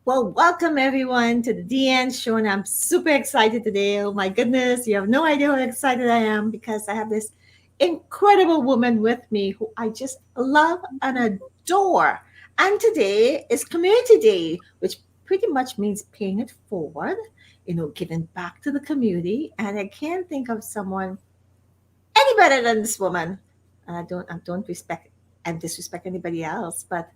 Well, welcome everyone to the DN show, and I'm super excited today. Oh my goodness, you have no idea how excited I am because I have this incredible woman with me who I just love and adore. And today is Community Day, which pretty much means paying it forward, giving back to the community. And I can't think of someone any better than this woman. And I don't respect and disrespect anybody else, but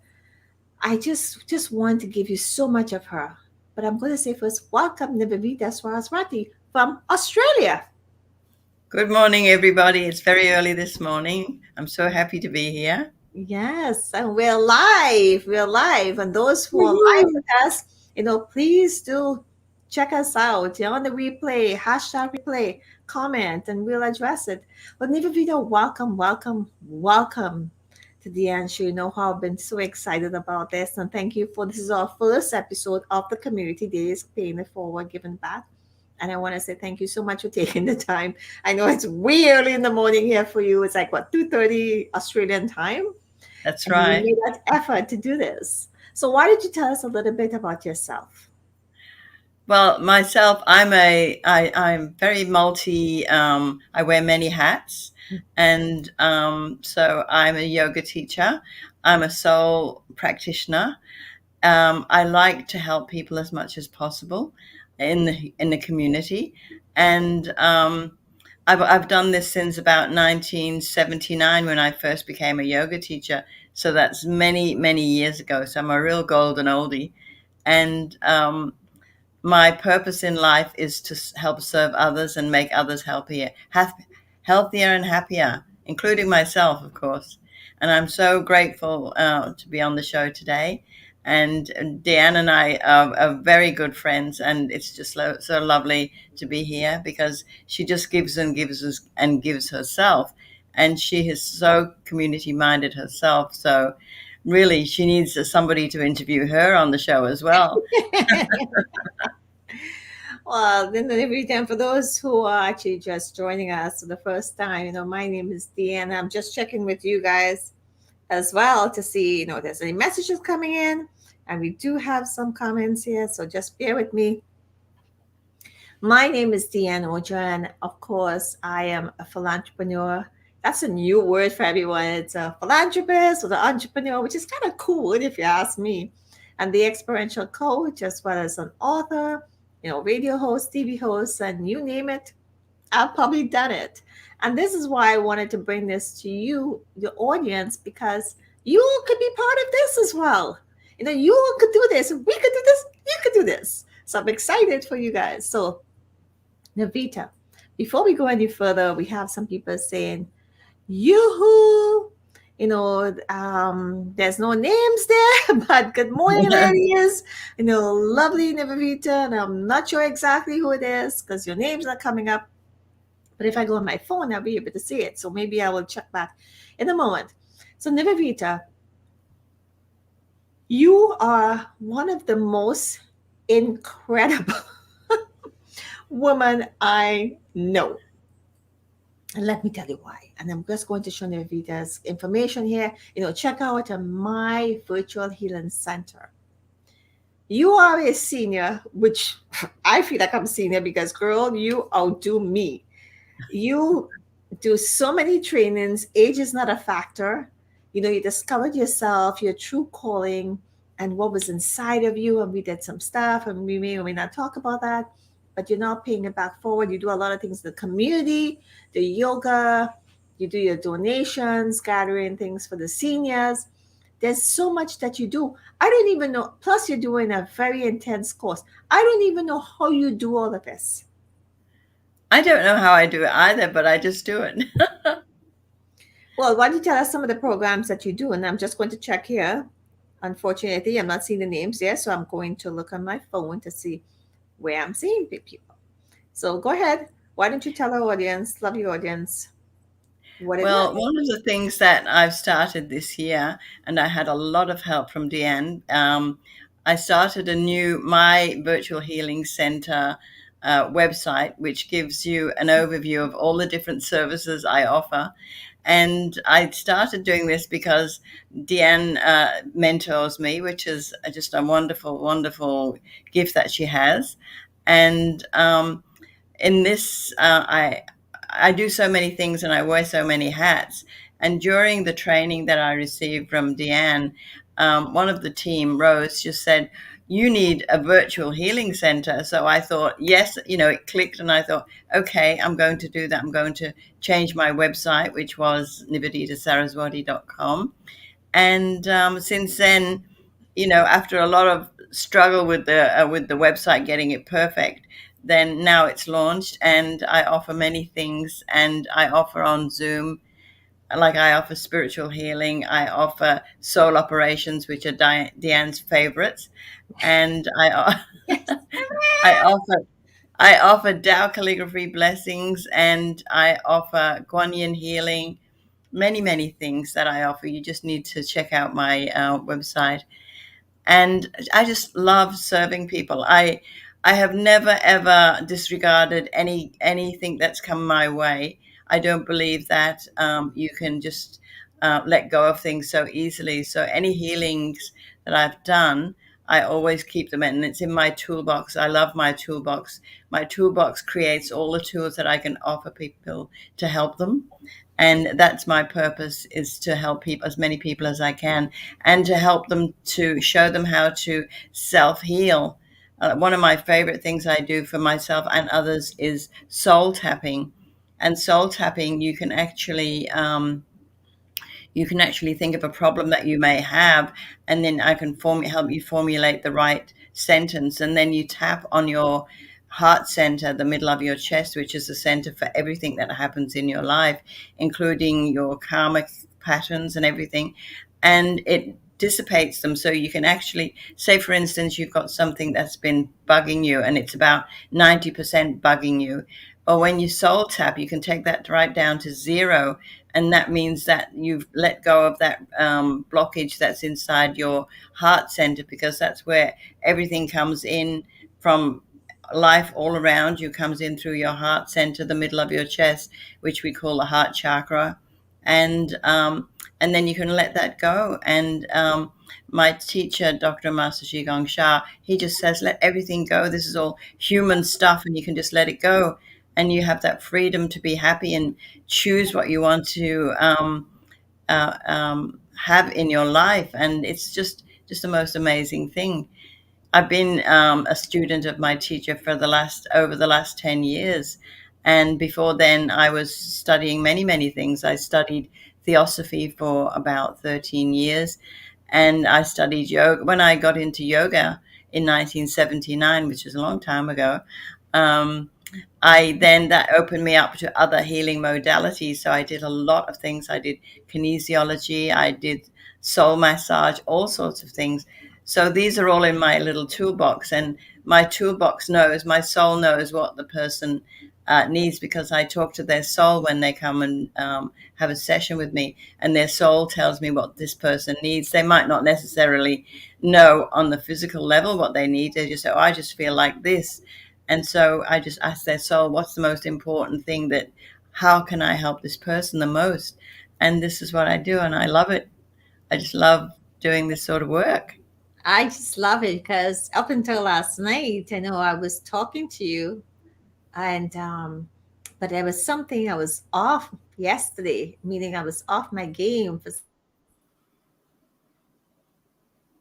I just want to give you so much of her. But I'm going to say first, welcome Nivedita Saraswati from Australia. Good morning, everybody. It's very early this morning. I'm so happy to be here. Yes, and we're live. We're live. And those who are live Woohoo! with us, please do check us out. You're on the replay, hashtag replay, comment, and we'll address it. But Nivedita, welcome, welcome, welcome to the end show. You know how I've been so excited about this. And thank you for this is our first episode of the Community Days, paying it forward, giving back. And I want to say thank you so much for taking the time. I know it's way early in the morning here for you. It's like what, 2:30 Australian time? That's And you right. made that effort to do this. So why don't you tell us a little bit about yourself? Well, myself, I'm very multi. I wear many hats, and so I'm a yoga teacher. I'm a soul practitioner. I like to help people as much as possible in the community, and I've done this since about 1979 when I first became a yoga teacher. So that's many years ago. So I'm a real golden oldie, and my purpose in life is to help serve others and make others healthier and happier, including myself, of course. And I'm so grateful to be on the show today. And Dianne and I are very good friends, and it's just so lovely to be here because she just gives and gives us and gives herself. And she is so community minded herself. So really, she needs somebody to interview her on the show as well. Well, then every time for those who are actually just joining us for the first time, my name is Deanne. I'm just checking with you guys as well to see, if there's any messages coming in. And we do have some comments here, so just bear with me. My name is Dianne Ojar, and of course, I am a philanthropreneur. That's a new word for everyone. It's a philanthropist or the entrepreneur, which is kind of cool if you ask me. And the experiential coach, as well as an author, radio host, TV host, and you name it, I've probably done it. And this is why I wanted to bring this to you, the audience, because you could be part of this as well. You could do this. We could do this. You could do this. So I'm excited for you guys. So, Navita, before we go any further, we have some people saying, yoo-hoo. There's no names there, but good morning, ladies. Lovely Navita, and I'm not sure exactly who it is because your name's not coming up. But if I go on my phone, I'll be able to see it. So maybe I will check back in a moment. So Nivavita, you are one of the most incredible women I know. And let me tell you why. And I'm just going to show Nivavita's information here. Check out my virtual healing center. You are a senior, which I feel like I'm senior because, girl, you outdo me. You do so many trainings. Age is not a factor. You discovered yourself, your true calling, and what was inside of you. And we did some stuff, and we may or may not talk about that. But you're not paying it back forward. You do a lot of things in the community, the yoga, you do your donations, gathering things for the seniors. There's so much that you do. I don't even know. Plus, you're doing a very intense course. I don't even know how you do all of this. I don't know how I do it either, but I just do it. Well, why don't you tell us some of the programs that you do? And I'm just going to check here. Unfortunately, I'm not seeing the names there, so I'm going to look on my phone to see where I'm seeing people. So go ahead. Why don't you tell our audience, lovely audience, what it Well, is? one of the things that I've started this year, and I had a lot of help from Dianne, I started a new My Virtual Healing Center website, which gives you an overview of all the different services I offer. And I started doing this because Dianne mentors me, which is just a wonderful, wonderful gift that she has. And in this, I do so many things and I wear so many hats. And during the training that I received from Dianne, one of the team, Rose, just said, "You need a virtual healing center." So I thought, yes, it clicked, and I thought, okay, I'm going to do that. I'm going to change my website, which was nivedita and since then, after a lot of struggle with the website getting it perfect, then now it's launched, and I offer many things, and I offer on Zoom. Like, I offer spiritual healing, I offer soul operations, which are Deanne's favorites, and Yes. I offer I offer Tao calligraphy blessings, and I offer Guanyin healing. Many, many things that I offer. You just need to check out my website. And I just love serving people. I have never ever disregarded anything that's come my way. I don't believe that you can just let go of things so easily. So any healings that I've done, I always keep them, and it's in my toolbox. I love my toolbox. My toolbox creates all the tools that I can offer people to help them, and that's my purpose, is to help people, as many people as I can, and to help them, to show them how to self-heal. One of my favorite things I do for myself and others is soul tapping. And soul tapping, you can actually think of a problem that you may have, and then I can help you formulate the right sentence, and then you tap on your heart center, the middle of your chest, which is the center for everything that happens in your life, including your karmic patterns and everything, and it dissipates them. So you can actually say, for instance, you've got something that's been bugging you, and it's about 90% bugging you. Or when you soul tap, you can take that right down to zero, and that means that you've let go of that blockage that's inside your heart center, because that's where everything comes in from. Life all around you comes in through your heart center, the middle of your chest, which we call the heart chakra, and then you can let that go. And my teacher, Dr. Master Zhi Gang Sha, he just says, let everything go. This is all human stuff, and you can just let it go, and you have that freedom to be happy and choose what you want to have in your life. And it's just the most amazing thing. I've been a student of my teacher for the last 10 years. And before then, I was studying many, many things. I studied theosophy for about 13 years. And I studied yoga. When I got into yoga in 1979, which is a long time ago, um, that opened me up to other healing modalities. So I did a lot of things. I did kinesiology, I did soul massage, all sorts of things. So these are all in my little toolbox, and my soul knows what the person needs, because I talk to their soul when they come and have a session with me, and their soul tells me what this person needs. They might not necessarily know on the physical level what they need. They just say, "Oh, I just feel like this." And so I just ask their soul, what's the most important thing, how can I help this person the most? And this is what I do, and I love it. I just love doing this sort of work. I just love it because up until last night, I know I was talking to you, and but there was something I was off yesterday, meaning I was off my game for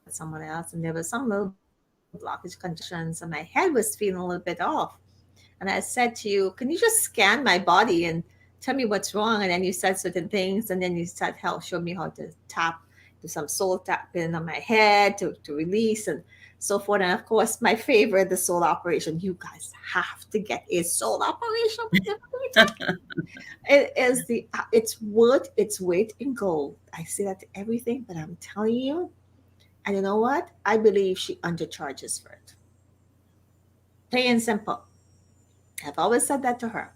someone else, and there was some little blockage congestions, and my head was feeling a little bit off. And I said to you, can you just scan my body and tell me what's wrong? And then you said certain things, and then you said how show me how to tap the heart center. do some soul tapping on my head to release and so forth. And of course, my favorite, the soul operation. You guys have to get a soul operation. It is it's worth its weight in gold. I say that to everything, but I'm telling you, and you know what? I believe she undercharges for it. Plain and simple. I've always said that to her.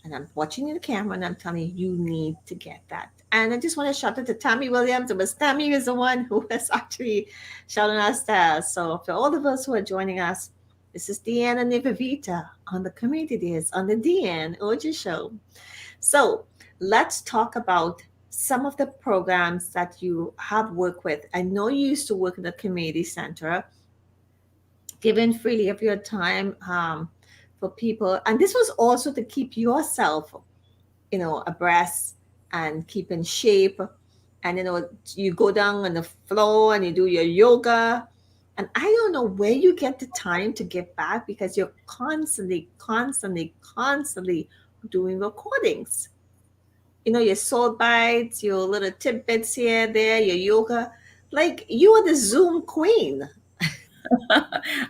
And I'm watching the camera and I'm telling you, you need to get that. And I just want to shout out to Tammy Williams. It was Tammy is the one who was actually shouting us that. So for all of us who are joining us, this is Dianne and Nivedita on the Community Days on the Dianne Ojar Show. So let's talk about some of the programs that you have worked with. I know you used to work in the community center, giving freely of your time for people. And this was also to keep yourself, abreast and keep in shape. And, you go down on the floor and you do your yoga. And I don't know where you get the time to get back because you're constantly, constantly, constantly doing recordings. Your soul bites, your little tidbits here, there, your yoga. Like you are the Zoom queen.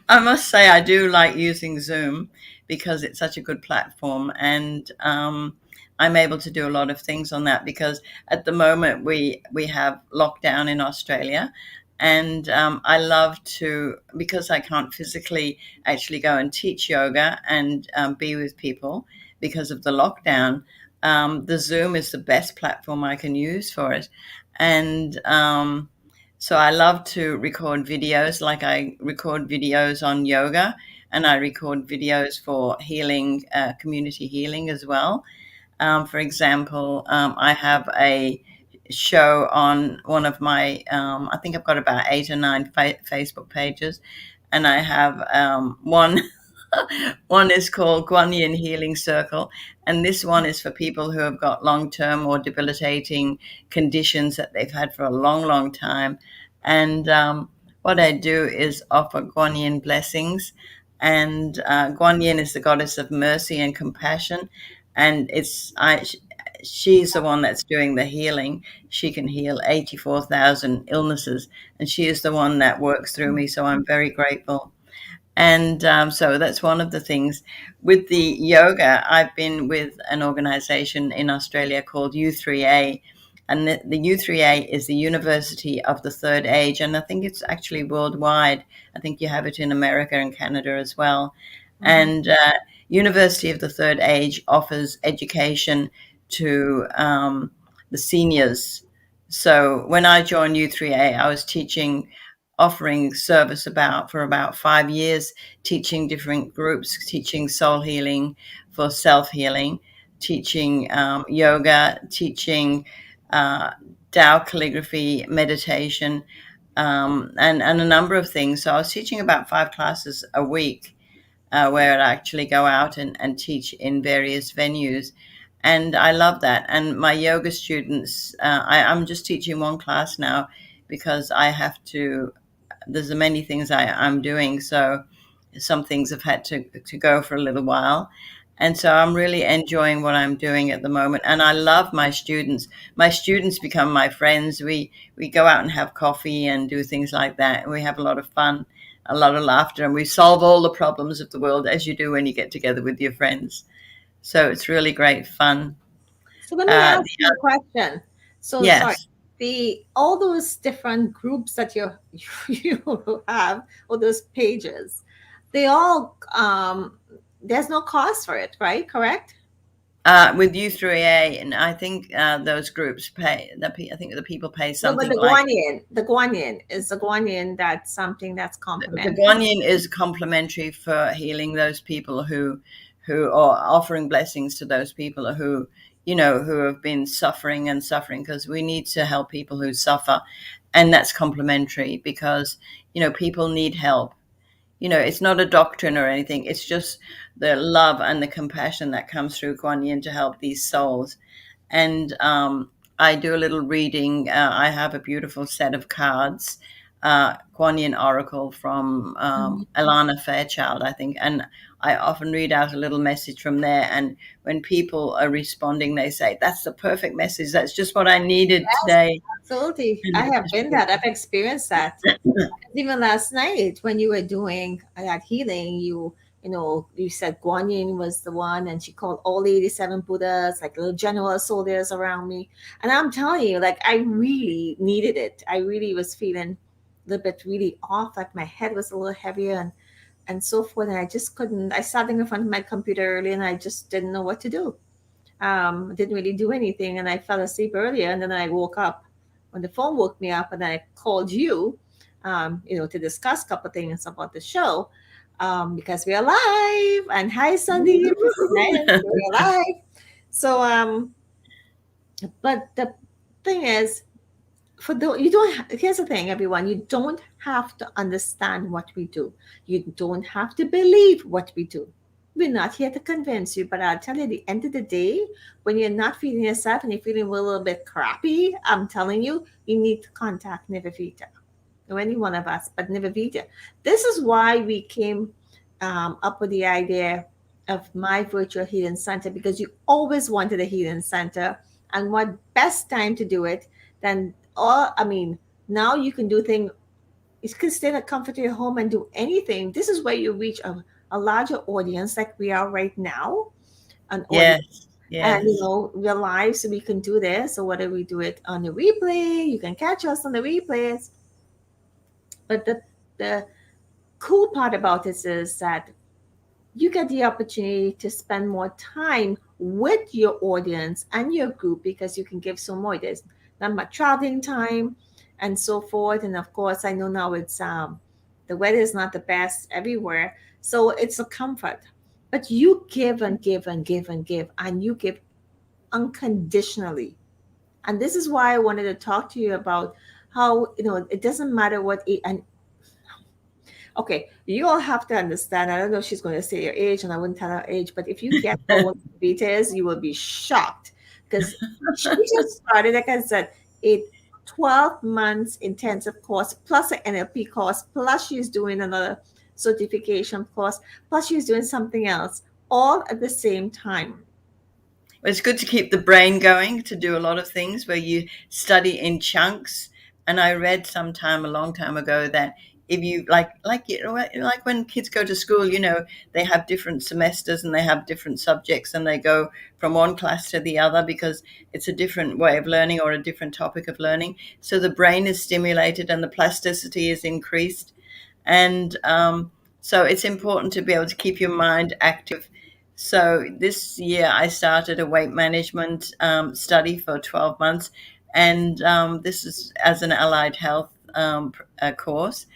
I must say I do like using Zoom because it's such a good platform, and I'm able to do a lot of things on that because at the moment we have lockdown in Australia, and I love to, because I can't physically actually go and teach yoga and be with people because of the lockdown. The Zoom is the best platform I can use for it, and so I love to record videos, like I record videos on yoga and I record videos for healing, community healing as well. For example, I have a show on one of my, I think I've got about 8 or 9 Facebook pages, and I have one. One is called Guanyin Healing Circle, and this one is for people who have got long-term or debilitating conditions that they've had for a long, long time. And what I do is offer Guanyin blessings, and Guanyin is the goddess of mercy and compassion, and she's the one that's doing the healing. She can heal 84,000 illnesses, and she is the one that works through me. So I'm very grateful. And so that's one of the things. With the yoga, I've been with an organization in Australia called U3A. And the U3A is the University of the Third Age. And I think it's actually worldwide. I think you have it in America and Canada as well. Mhm. And University of the Third Age offers education to the seniors. So when I joined U3A, I was offering service for about 5 years, teaching different groups, teaching soul healing for self healing, teaching yoga, teaching uh, Tao calligraphy, meditation, and a number of things. So I was teaching about 5 classes a week, where I'd actually go out and teach in various venues. And I love that. And my yoga students, I'm just teaching one class now because I have to, there's many things I'm doing. So some things have had to go for a little while. And so I'm really enjoying what I'm doing at the moment. And I love my students. My students become my friends. We go out and have coffee and do things like that. And we have a lot of fun, a lot of laughter, and we solve all the problems of the world as you do when you get together with your friends. So it's really great fun. So let me ask The you a question. So sorry, Yes. the all those different groups that you you have, all those pages, they all there's no cost for it, right? Correct? With U3A, and I think those groups pay. I think the people pay No, but something like, the Guanyin is the Guanyin that's something that's the complimentary. Guanyin is complimentary for healing those people who are offering blessings to those people who have been suffering and suffering, because we need to help people who suffer, and that's complimentary because people need help. It's not a doctrine or anything. It's just the love and the compassion that comes through Kuan Yin to help these souls. And I do a little reading. I have a beautiful set of cards Kuan Yin oracle from Alana Fairchild, I think, and I often read out a little message from there. And when people are responding, they say, "That's the perfect message. That's just what I needed Yes, today." absolutely. And I it's have just been that. I've experienced that. Even last night when you were doing that healing, you said Guan Yin was the one, and she called all 87 Buddhas, like little general soldiers around me. And I'm telling you, like I really needed it. I really was feeling a little bit really off, like my head was a little heavier and so forth. And I just couldn't. I sat in front of my computer early, and I just didn't know what to do. Didn't really do anything, and I fell asleep earlier, and then I woke up when the phone woke me up, and I called you, to discuss a couple of things about the show, because we're live. And hi, Sandeep, it's nice we're live. So, but the thing is, for the you don't. Here's the thing, everyone. You don't have to understand what we do. You don't have to believe what we do. We're not here to convince you, but I'll tell you, at the end of the day, when you're not feeling yourself and you're feeling a little bit crappy, I'm telling you, you need to contact Nivedita or any one of us, but Nivedita. This is why we came up with the idea of my virtual healing center, because you always wanted a healing center, and what best time to do it than all? I mean, now you can do things. You can stay in the comfort of your home and do anything. This is where you reach a larger audience, like we are right now, an audience. yes, And yes. we're live, so we can do this. So whether we do it on the replay, you can catch us on the replays. But the cool part about this is that you get the opportunity to spend more time with your audience and your group, because you can give so more. There's not much traveling time and so forth. And of course, I know now it's the weather is not the best everywhere, so it's a comfort. But you give and give and give and give, and you give unconditionally. And this is why I wanted to talk to you about how it doesn't matter what and okay, you all have to understand. I don't know if she's going to say your age, and I wouldn't tell her age, but if you get old Vita is, you will be shocked, because she just started, like I said, a 12 months intensive course plus an NLP course, plus she's doing another certification course, plus she's doing something else, all at the same time. It's good to keep the brain going to do a lot of things where you study in chunks. And I read sometime a long time ago that if you like when kids go to school, they have different semesters and they have different subjects and they go from one class to the other because it's a different way of learning or a different topic of learning. So the brain is stimulated and the plasticity is increased. And so it's important to be able to keep your mind active. So this year I started a weight management study for 12 months, and this is as an allied health course.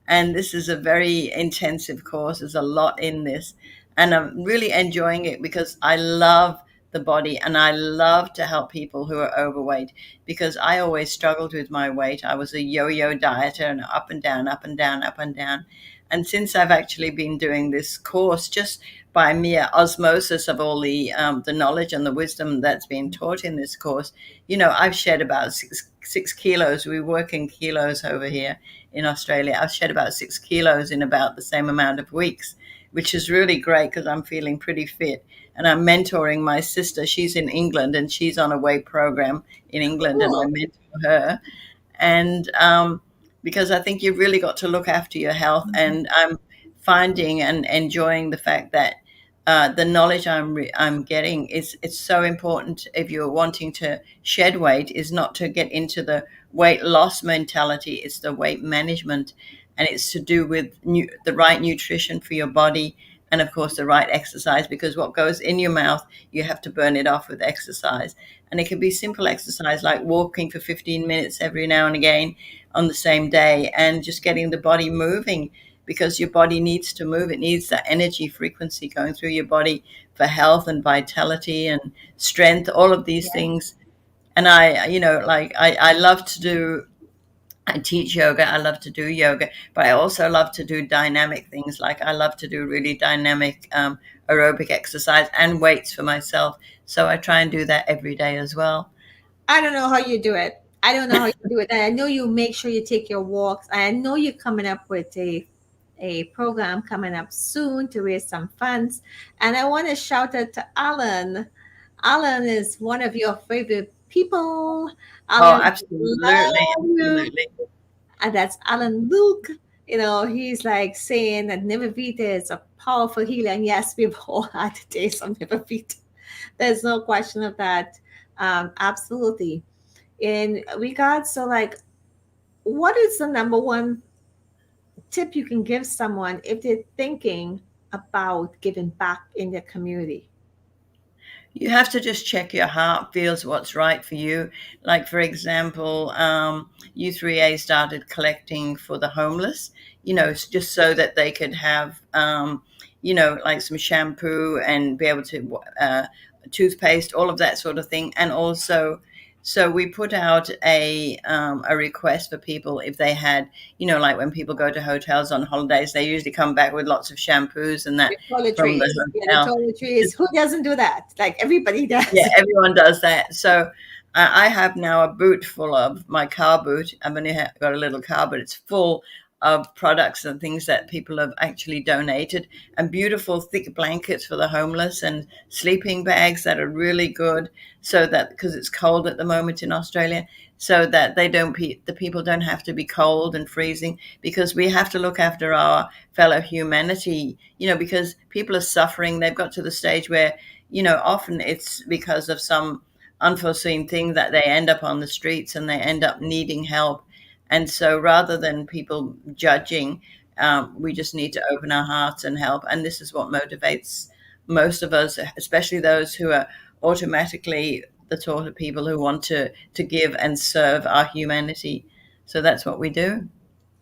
And this is a very intensive course. There's a lot in this, and I'm really enjoying it because I love the body and I love to help people who are overweight, because I always struggled with my weight. I was a yo-yo dieter and up and down, up and down, up and down. And since I've actually been doing this course, just by mere osmosis of all the knowledge and the wisdom that's been taught in this course, I've shed about six kilos. We work in kilos over here in Australia. I've shed about 6 kilos in about the same amount of weeks, which is really great because I'm feeling pretty fit. And I'm mentoring my sister. She's in England and she's on a weight program in England, and I Cool. mentor her. And because I think you've really got to look after your health. And I'm finding and enjoying the fact that the knowledge I'm getting is it's so important if you're wanting to shed weight, is not to get into the weight loss mentality. It's the weight management, and it's to do with the right nutrition for your body, and of course the right exercise, because what goes in your mouth, you have to burn it off with exercise. And it can be simple exercise like walking for 15 minutes every now and again on the same day, and just getting the body moving, because your body needs to move. It needs that energy frequency going through your body for health and vitality and strength, all of these Yeah. things. And I love to do, I teach yoga, I love to do yoga, but I also love to do dynamic things. Like I love to do really dynamic aerobic exercise and weights for myself. So I try and do that every day as well. I don't know how you do it. I don't know how you do it. And I know you make sure you take your walks. I know you're coming up with a program coming up soon to raise some funds. And I want to shout out to Alan. Alan is one of your favorite people. Oh, Alan, absolutely, love you. absolutely. And that's Alan Luke. You know, he's like saying that Nivedita is a powerful healer. And yes, we've all had days of Nivedita. There's no question of that. Absolutely. In regards to like, what is the number one tip you can give someone if they're thinking about giving back in their community? You have to just check your heart feels what's right for you. Like, for example, U3A started collecting for the homeless, just so that they could have, like some shampoo and be able to, toothpaste, all of that sort of thing. And also, so we put out a request for people if they had, like when people go to hotels on holidays, they usually come back with lots of shampoos and that The from toiletries. the Yeah, the hotel. toiletries. Who doesn't do that? Like everybody Yeah, does. everyone does that. So I have now a boot full of my car boot. I've only got a little car, but it's full of products and things that people have actually donated, and beautiful thick blankets for the homeless and sleeping bags that are really good, so that because it's cold at the moment in Australia, so that the people don't have to be cold and freezing, because we have to look after our fellow humanity, because people are suffering. They've got to the stage where often it's because of some unforeseen thing that they end up on the streets and they end up needing help. And so rather than people judging, we just need to open our hearts and help. And this is what motivates most of us, especially those who are automatically the sort of people who want to give and serve our humanity. So that's what we do.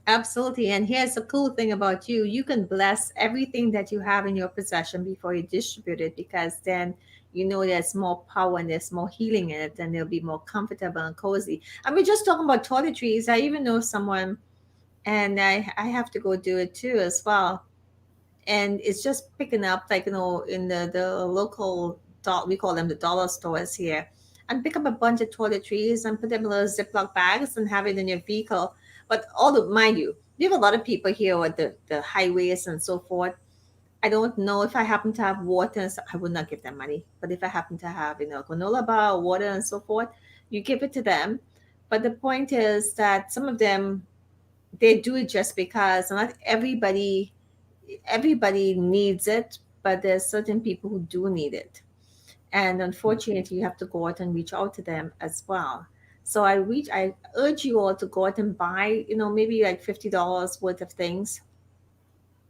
Absolutely. And here's the cool thing about you. You can bless everything that you have in your possession before you distribute it, because then you know there's more power and there's more healing in it, and they'll be more comfortable and cozy. And we're just talking about toiletries. I even know someone, and I have to go do it too as well. And it's just picking up, like, in the local we call them the dollar stores here, and pick up a bunch of toiletries and put them in little Ziploc bags and have it in your vehicle. But all the mind you, we have a lot of people here with the highways and so forth. I don't know if I happen to have water, and I would not give them money. But if I happen to have, granola bar, water, and so forth, you give it to them. But the point is that some of them, they do it just because not everybody needs it, but there's certain people who do need it. And unfortunately, you have to go out and reach out to them as well. So I urge you all to go out and buy, maybe like $50 worth of things,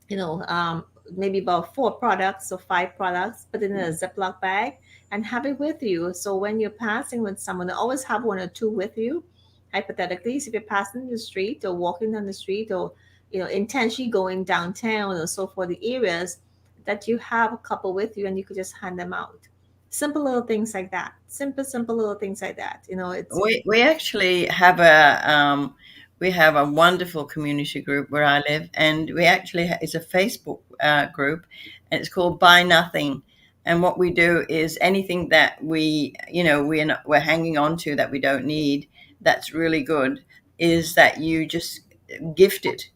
you know, um, maybe about 4 products or 5 products, put it in a Ziploc bag and have it with you. So when you're passing with someone, always have one or two with you. Hypothetically, so if you're passing the street or walking down the street, or intentionally going downtown or so for the areas, that you have a couple with you and you could just hand them out. Simple little things like that. Simple little things like that. It's We actually have a wonderful community group where I live, and we actually it's a Facebook group, and it's called Buy Nothing. And what we do is anything that we're hanging on to that we don't need, that's really good, is that you just gift it.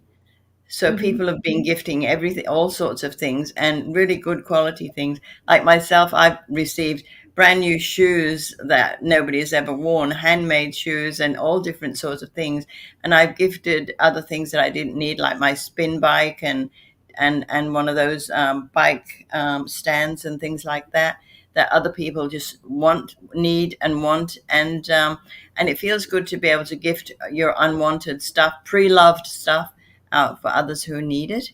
So Mhm. people have been gifting everything, all sorts of things, and really good quality things. Like myself, I've received brand new shoes that nobody has ever worn, handmade shoes, and all different sorts of things. And I've gifted other things that I didn't need, like my spin bike and one of those bike stands and things like that. That other people just need, and want, and it feels good to be able to gift your unwanted stuff, pre-loved stuff, out for others who need it.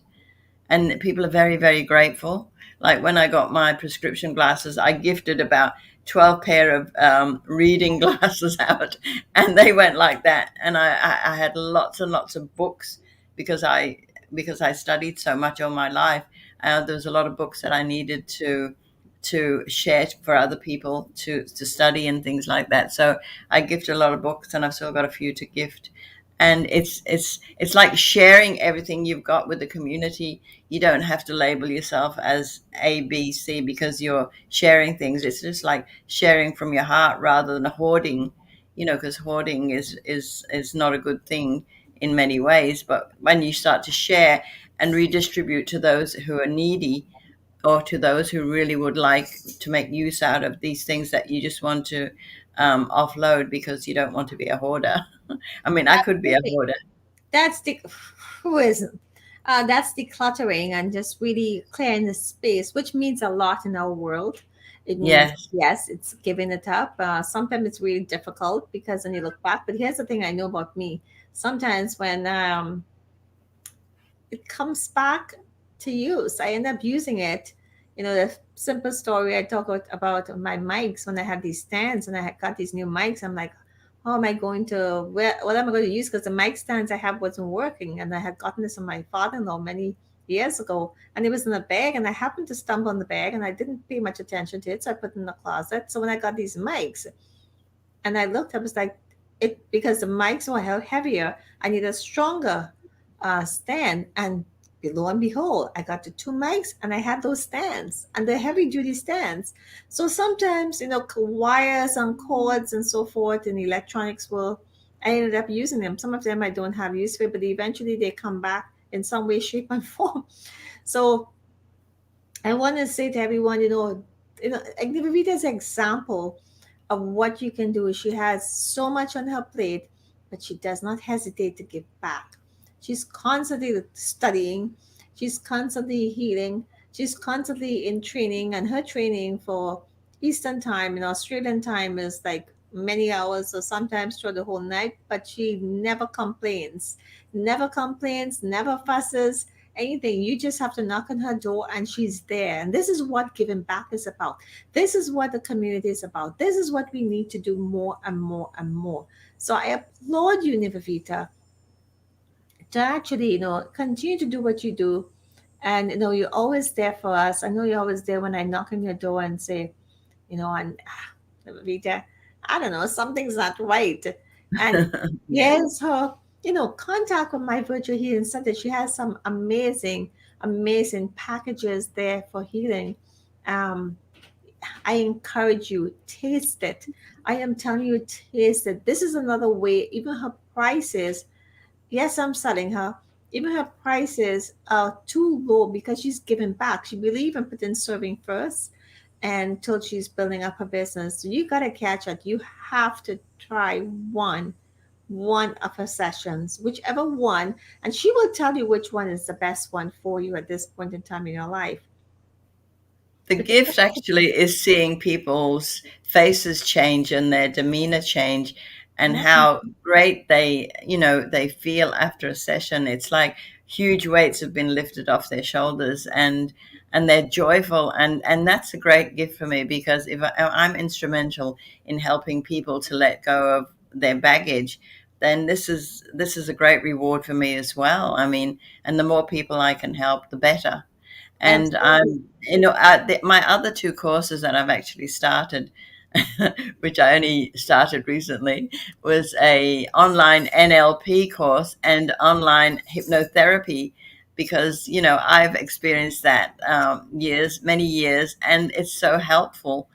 And people are very, very grateful. Like when I got my prescription glasses, I gifted about 12 pair of reading glasses out, and they went like that. And I had lots and lots of books, because I studied so much all my life. There was a lot of books that I needed to share for other people to study and things like that. So I gifted a lot of books, and I've still got a few to gift. And it's like sharing everything you've got with the community. You don't have to label yourself as A, B, C, because you're sharing things. It's just like sharing from your heart rather than hoarding. because hoarding is not a good thing in many ways. But when you start to share and redistribute to those who are needy, or to those who really would like to make use out of these things that you just want to offload because you don't want to be a hoarder. I mean, I could be a Absolutely. hoarder. That's the who isn't. That's decluttering and just really clearing the space, which means a lot in our world. It means, Yes. yes, it's giving it up. Sometimes it's really difficult because when you look back. But here's the thing I know about me. Sometimes when it comes back to use. I end up using it. The simple story I talk about my mics when I had these stands and I had got these new mics. I'm like, how am I going to, what am I going to use? Because the mic stands I have wasn't working. And I had gotten this from my father in law many years ago. And it was in a bag. And I happened to stumble on the bag and I didn't pay much attention to it. So I put it in the closet. So when I got these mics, and I looked, I was like, it because the mics were heavier. I need a stronger stand. And lo and behold, I got the two mics and I had those stands and they're heavy duty stands. So sometimes, wires and cords and so forth in the electronics world, I ended up using them. Some of them I don't have use for, but eventually they come back in some way, shape, and form. So I want to say to everyone, Nivedita's example of what you can do. She has so much on her plate, but she does not hesitate to give back. She's constantly studying, she's constantly healing, she's constantly in training, and her training for Eastern time and Australian time is like many hours or sometimes through the whole night, but she never complains, never fusses anything. You just have to knock on her door and she's there. And this is what giving back is about. This is what the community is about. This is what we need to do more and more and more. So I applaud you, Nivavita, to actually, continue to do what you do. And you're always there for us. I know you're always there when I knock on your door and say, and Nivavita, I don't know, something's not right. And Yes. here's her, contact with my virtual healing center. She has some amazing, amazing packages there for healing. Um, I encourage you, taste it. I am telling you, taste it. This is another way, even her prices, yes, I'm selling her. Even her prices are too low because she's giving back. She believes in putting serving first until she's building up her business. So you gotta catch it. You have to try one of her sessions, whichever one, and she will tell you which one is the best one for you at this point in time in your life. The But just gift actually is seeing people's faces change and their demeanor change, and yeah, how great they feel after a session. It's like huge weights have been lifted off their shoulders, and they're joyful, and that's a great gift for me, because if I'm instrumental in helping people to let go of their baggage, then this is a great reward for me as well. I mean, and the more people I can help, the better. And absolutely. my other two courses that I've actually started, which I only started recently, was a online NLP course and online hypnotherapy, because I've experienced that many years, and it's so helpful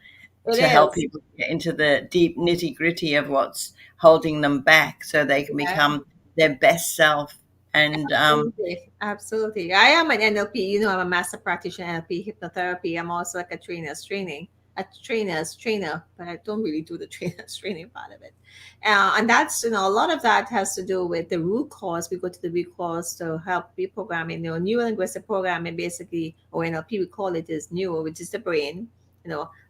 It to help is. people get into the deep nitty gritty of what's holding them back, so they can Yeah. become their best self. And Absolutely, absolutely. I am an NLP. I'm a master practitioner in NLP hypnotherapy. I'm also like a trainer's trainer, but I don't really do the trainer's training part of it. And that's a lot of that has to do with the root cause. We go to the root cause to help reprogramming. Neuro linguistic programming, basically, or NLP we call it, is neuro, which is the brain.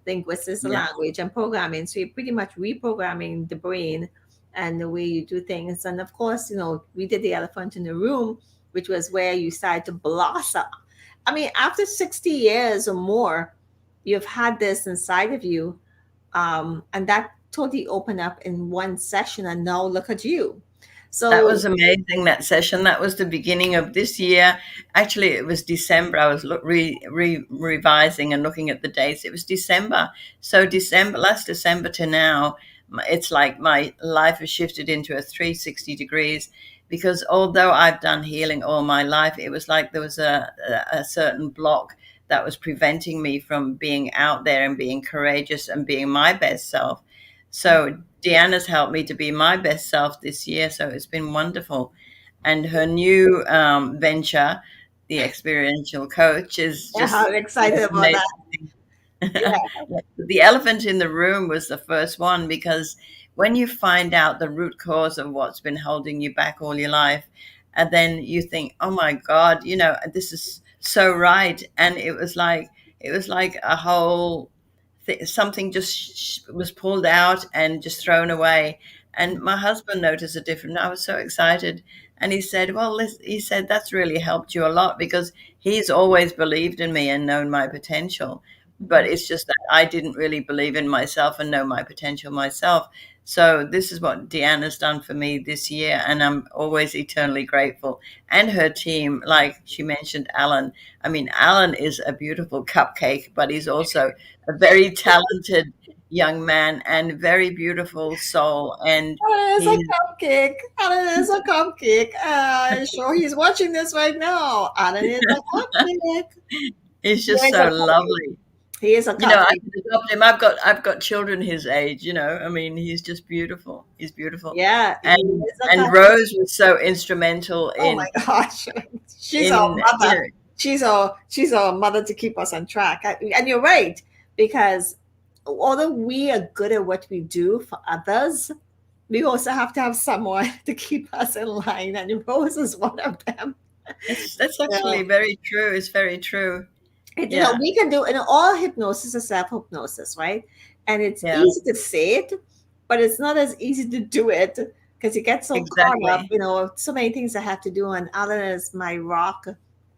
Linguistics is the yeah, language, and programming. So you're pretty much reprogramming the brain and the way you do things. And of course, we did the elephant in the room, which was where you started to blossom. I mean, after 60 years or more, you've had this inside of you. And that totally opened up in one session. And now look at you. that So was amazing, that session. That was the beginning of this year. Actually, it was December. I was revising and looking at the dates. It was December. So last December to now, it's like my life has shifted into a 360 degrees, because although I've done healing all my life, it was like there was a certain block that was preventing me from being out there and being courageous and being my best self. So Deanna's helped me to be my best self this year, so it's been wonderful. And her new venture, the experiential coach, is Yeah, just I'm the excited most about that. amazing. Yeah. The elephant in the room was the first one because when you find out the root cause of what's been holding you back all your life, and then you think, "Oh my God, this is so right," and it was like a whole something just was pulled out and just thrown away. And my husband noticed a difference. I was so excited, and he said, "Well, he said that's really helped you a lot because he's always believed in me and known my potential." But Mhm. it's just that I didn't really believe in myself and know my potential myself. So this is what Deanne has done for me this year, and I'm always eternally grateful. And her team, like she mentioned, Alan. I mean, Alan is a beautiful cupcake, but he's also a very talented young man and very beautiful soul. And Alan is a he, cupcake. Alan is a cupcake. I'm sure he's watching this right now. Alan is a cupcake. he's He just is a so cupcake. lovely. He is a I cupcake. could adopt him. I've got children his age. I mean, he's just beautiful. He's beautiful, Yeah, he and is a and cupcake. Rose was so instrumental Oh my gosh. She's our in mother. She's our mother to keep us on track. And you're right, because although we are good at what we do for others, we also have to have someone to keep us in line. And Rose is one of them. that's So actually very true. It's very true. Yeah, we can do, and all hypnosis is self hypnosis, right? And it's yeah, easy to say it, but it's not as easy to do it because you get so caught up, exactly. so many things I have to do. And Alan is my rock,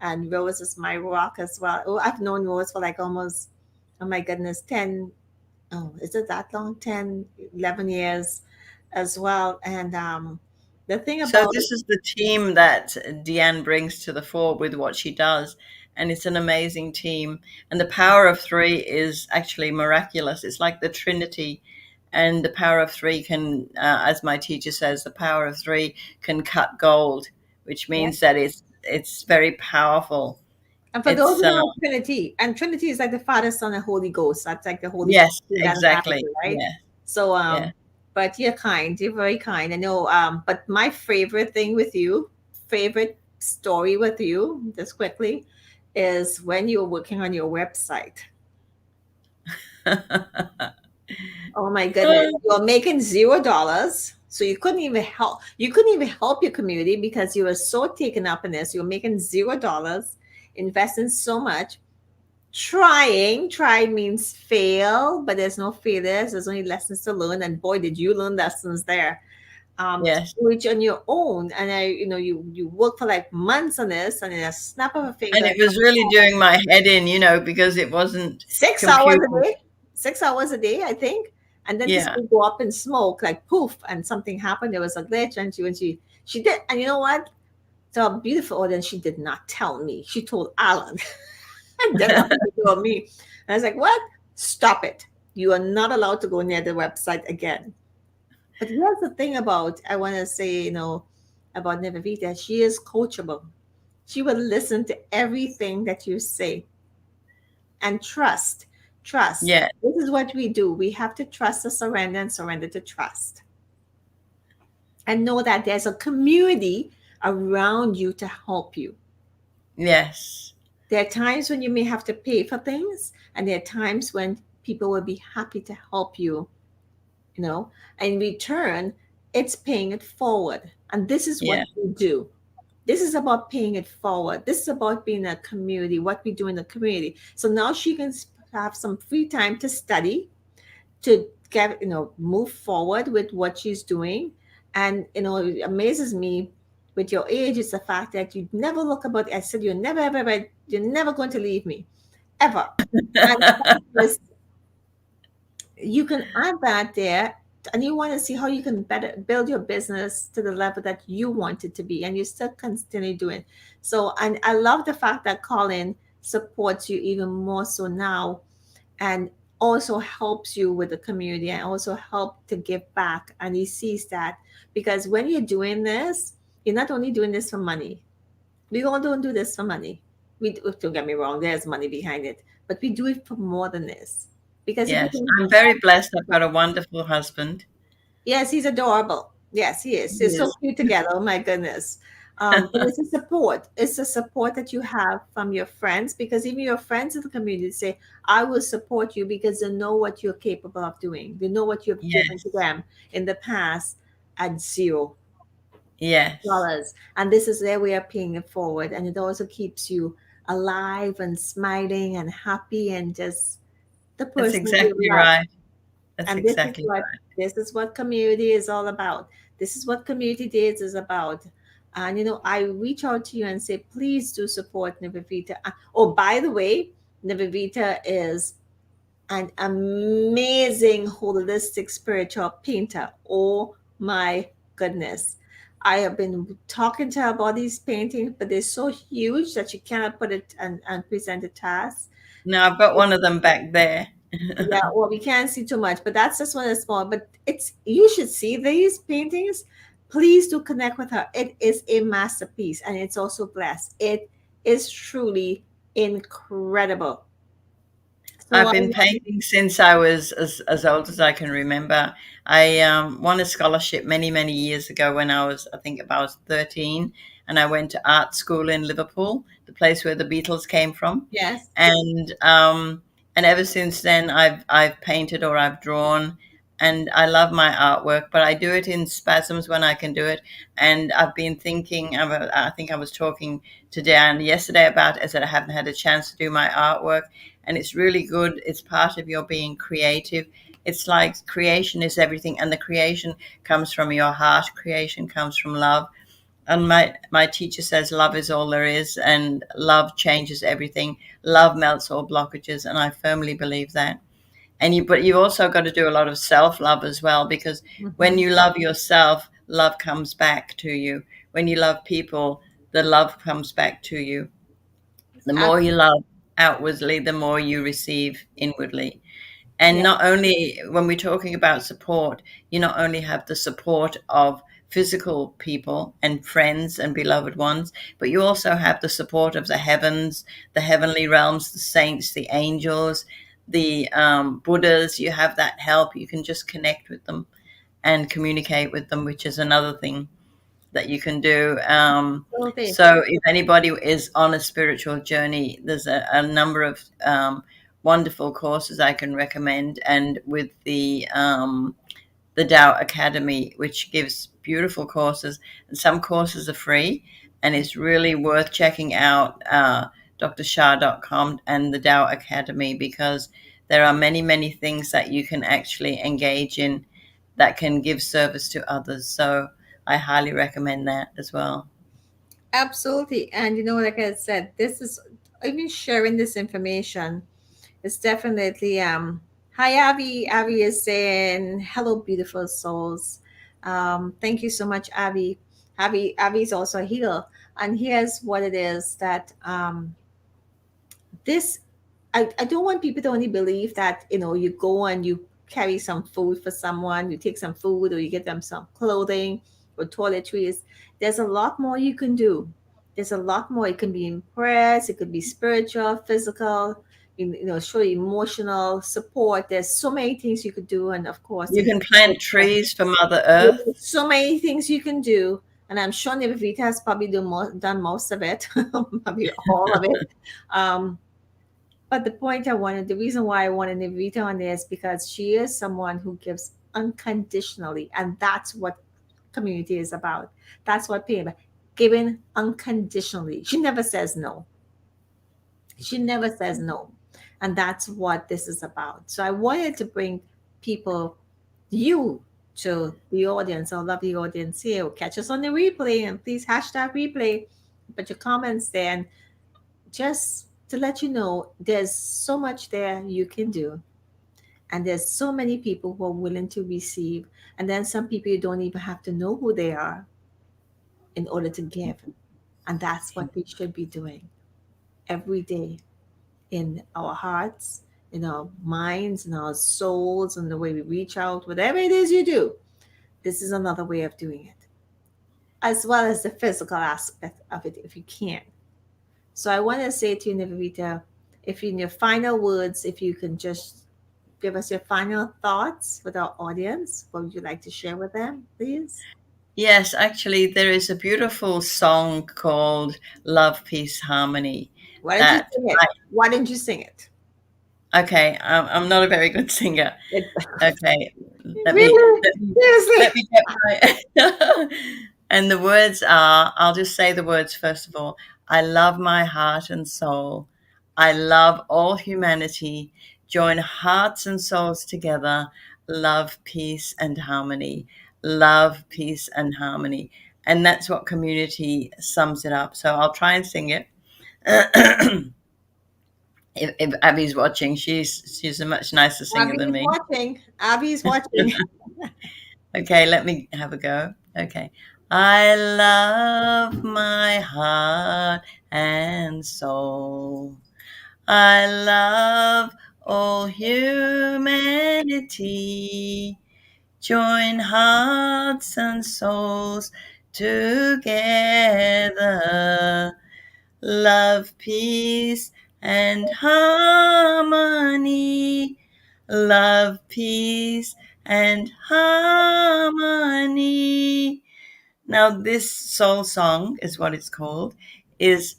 and Rose is my rock as well. Oh, I've known Rose for like almost, oh my goodness, 10, oh, is it that long? 10, 11 years as well. And the thing So about, this is the team that Deanne brings to the fore with what she does, and it's an amazing team. And the power of three is actually miraculous. It's like the Trinity, and the power of three can, as my teacher says, the power of three can cut gold, which yeah. means that it's very powerful. And for those It's who don't know Trinity, and Trinity is like the Father, Son, and Holy Ghost. That's like the Holy yes, Trinity that exactly. analogy, right? Yeah, So, yeah. but you're kind. You're very kind. I know. But my favorite thing with you, favorite story with you, just quickly, is when you were working on your website. Oh my goodness, you're making $0. So you couldn't even help. You couldn't even help your community because you were so taken up in this. You're making $0, investing so much. Try means fail, but there's no failures. There's only lessons to learn. And boy, did you learn lessons there. Yes. Which on your own. And you work for like months on this, and in a snap of a And finger, it was really doing my head in, because it wasn't 6 hours computer. a day, 6 hours a day, I think. And then this Yeah. will go up in smoke, like poof, and something happened. There was a glitch, and she did. And you know what? So a beautiful audience, she did not tell me. She told Alan. And then nothing to do with me. And I was like, what? Stop it. You are not allowed to go near the website again. But here's the thing about, I want to say, about Nivedita. She is coachable. She will listen to everything that you say and trust. Trust. Yeah. This is what we do. We have to trust to surrender and surrender to trust. And know that there's a community around you to help you. Yes. There are times when you may have to pay for things, and there are times when people will be happy to help you, you know. In return, it's paying it forward. And this is what Yeah. we do. This is about paying it forward. This is about being a community, what we do in the community. So now she can have some free time to study, to get, move forward with what she's doing. And, it amazes me with your age is the fact that you never look about, I said, you're never, ever, ever, you're never going to leave me, ever. And this, you can add that there, and you want to see how you can better build your business to the level that you want it to be, and you still continue doing. So, and I love the fact that Colin supports you even more so now, and also helps you with the community, and also help to give back. And he sees that, because when you're doing this, you're not only doing this for money. We all don't do this for money. Don't get me wrong, there's money behind it, but we do it for more than this. Because if you Yes. can I'm very blessed. I've got a wonderful husband. Yes, he's adorable. Yes, he is. They're so Yes. cute together. Oh my goodness. But it's a support. It's a support that you have from your friends, because even your friends in the community say, I will support you, because they know what you're capable of doing. They know what you've given to Yes. them in the past at $0. Yes. And this is their way of paying it forward. And it also keeps you alive and smiling and happy and just the That's person you exactly love. right. That's And exactly this is what community is all about. This is what community days is about. And I reach out to you and say, please do support Nivedita. Oh, by the way, Nivedita is an amazing holistic spiritual painter. Oh my goodness. I have been talking to her about these paintings, but they're so huge that you cannot put it and present it to us. No, I've got one of them back there. Yeah, well, we can't see too much, but that's just one of the small. But it's you should see these paintings. Please do connect with her. It is a masterpiece, and it's also blessed. It is truly incredible. So I've been painting since I was as old as I can remember. I won a scholarship many, many years ago when I think about 13, and I went to art school in Liverpool, the place where the Beatles came from. yes, And and ever since then, I've painted or I've drawn, and I love my artwork, but I do it in spasms when I can do it. And I've been thinking, I think I was talking to Dianne yesterday about it, that I haven't had a chance to do my artwork, and it's really good. It's part of your being creative. It's like creation is everything, and the creation comes from your heart. Creation comes from love. And my teacher says love is all there is, and love changes everything. Love melts all blockages, and I firmly believe that. But you also got to do a lot of self love as well, because when hmm, you love yourself, love comes back to you. When you love people, the love comes back to you. The more you love outwardly, the more you receive inwardly. And yeah, not only when we're talking about support, you not only have the support of physical people and friends and beloved ones, but you also have the support of the heavens, the heavenly realms, the saints, the angels, the Buddhas. You have that help. You can just connect with them and communicate with them, which is another thing that you can do. absolutely. So, if anybody is on a spiritual journey, there's a number of wonderful courses I can recommend, and with the Tao Academy, which gives beautiful courses, and some courses are free, and it's really worth checking out drshah.com and the Tao Academy, because there are many, many things that you can actually engage in that can give service to others. So I highly recommend that as well. Absolutely. And like I said, this is even sharing this information is definitely hi Abby. Abby is saying hello, beautiful souls. Thank you so much, Abby. Abby is also a healer. And here's what it is that this I don't want people to only believe that you go and you carry some food for someone, you take some food or you get them some clothing or toiletries. There's a lot more you can do. There's a lot more. It can be in prayers, it could be spiritual, physical, show emotional support. There's so many things you could do, and of course, You can plant trees for Mother Earth. there's so many things you can do. And I'm sure Nivita has probably done most of it, probably all of it. Um, but the reason why I wanted Nivita on there is because she is someone who gives unconditionally, and that's what community is about. That's what payment, giving unconditionally. She never says no. She never says no, and that's what this is about. So I wanted to bring people, you, to the audience, our lovely audience here. Catch us on the replay, and please hashtag replay. Put your comments there, and just to let you know, there's so much there you can do. And there's so many people who are willing to receive. And then some people you don't even have to know who they are in order to give. And that's what we should be doing every day in our hearts, in our minds, in our souls, and the way we reach out, whatever it is you do. This is another way of doing it, as well as the physical aspect of it if you can. So I want to say to you, Nivedita, if in your final words, if you can just give us your final thoughts with our audience? What would you like to share with them, please? Yes, actually, there is a beautiful song called Love, Peace, Harmony Why don't you that sing it? Why don't you sing it? okay, I'm not a very good singer. It Okay, let me really? let me let Seriously? me get my and the words are, I'll just say the words first of all. I love my heart and soul. I love all humanity. Join hearts and souls together. Love, peace, and harmony. Love, peace, and harmony. And that's what community sums it up. So I'll try and sing it. If Abby's watching, she's a much nicer singer Abby than is me. watching. Abby is watching. Okay, let me have a go. Okay. I love my heart and soul. I love all humanity. Join hearts and souls together. Love, peace, and harmony. Love, peace, and harmony. Now, this soul song is what it's called, is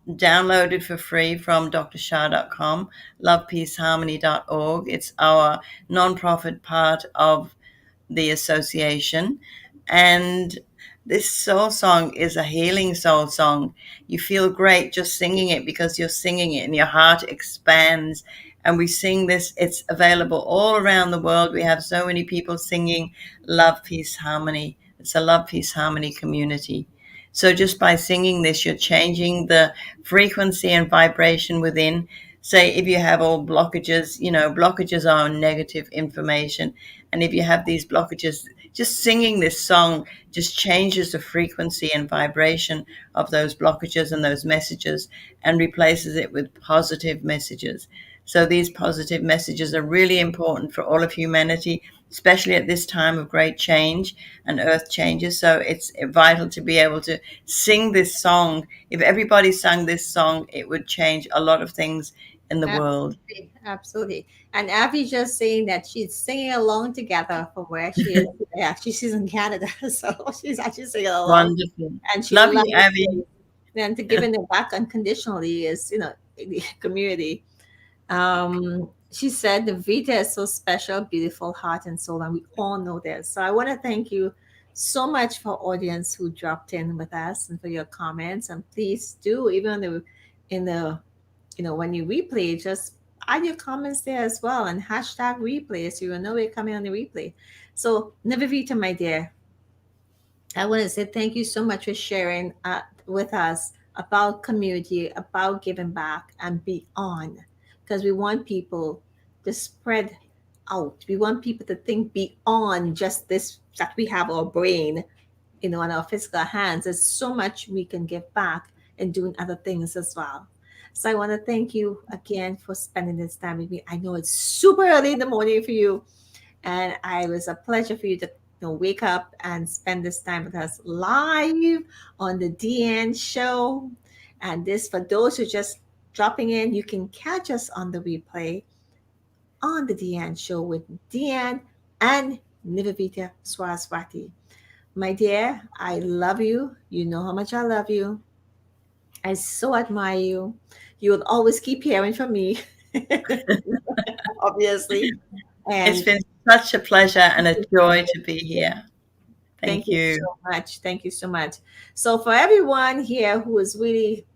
downloaded for free from drshah.com, lovepeaceharmony.org. It's our nonprofit part of the association. And this soul song is a healing soul song. You feel great just singing it because you're singing it and your heart expands. And we sing this, it's available all around the world. We have so many people singing Love, Peace, Harmony. It's a Love, Peace, Harmony community. So just by singing this, you're changing the frequency and vibration within. Say, if you have all blockages, blockages are negative information. And if you have these blockages, just singing this song just changes the frequency and vibration of those blockages and those messages and replaces it with positive messages. So these positive messages are really important for all of humanity, especially at this time of great change and earth changes. So it's vital to be able to sing this song. If everybody sang this song, it would change a lot of things in the world. Absolutely, absolutely. And Abby just saying that she's singing along together from where she is. Yeah, she's in Canada, so she's actually singing along, Wonderful. and she Love loves you, Abby. it. And to giving it back unconditionally is, the community. She said the Vita is so special, beautiful heart and soul, and we all know this. So I want to thank you so much for audience who dropped in with us and for your comments. And please do, even in the when you replay, just add your comments there as well and hashtag replay so you will know we're coming on the replay. So Navivita, my dear, I want to say thank you so much for sharing with us about community, about giving back and beyond, because we want people to spread out. We want people to think beyond just this that we have our brain, on our physical hands. There's so much we can give back and doing other things as well. So I want to thank you again for spending this time with me. I know it's super early in the morning for you, and it was a pleasure for you to wake up and spend this time with us live on the DN show. And this, for those who just dropping in, you can catch us on the replay on the DN show with DN and Nivedita Saraswati. My dear, I love you. You know how much I love you. I so admire you. You will always keep hearing from me, obviously. It's And been such a pleasure and a joy to be here. thank Thank you you. so much. Thank you so much. So, for everyone here who is really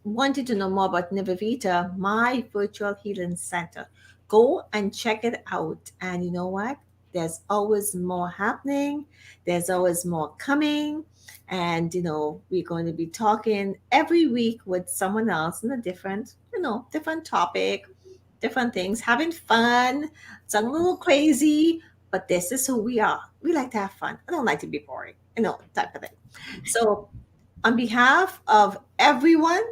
wanted to know more about Nivavita, my virtual healing center, go and check it out. And you know what? There's always more happening, there's always more coming. And, we're going to be talking every week with someone else in a different, different topic, different things, having fun. It's a little crazy, but this is who we are. We like to have fun. I don't like to be boring, type of thing. So, on behalf of everyone,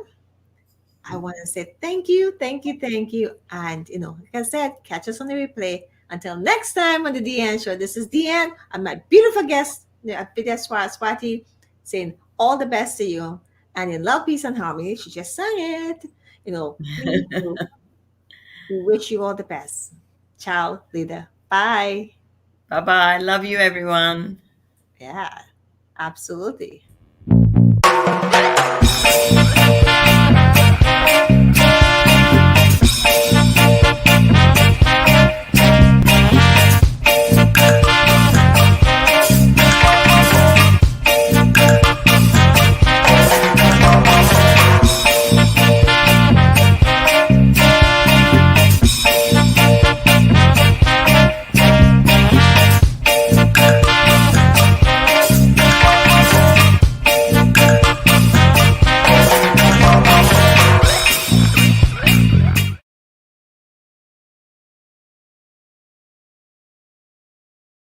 I want to say thank you, thank you, thank you. And, like I said, catch us on the replay. Until next time on the DN show, this is DN and my beautiful guest, Nivedita Saraswati, saying all the best to you. And in love, peace, and harmony, she just sang it. Please do. We wish you all the best. Ciao, leader. Bye. Bye bye. Love you, everyone. Yeah, absolutely.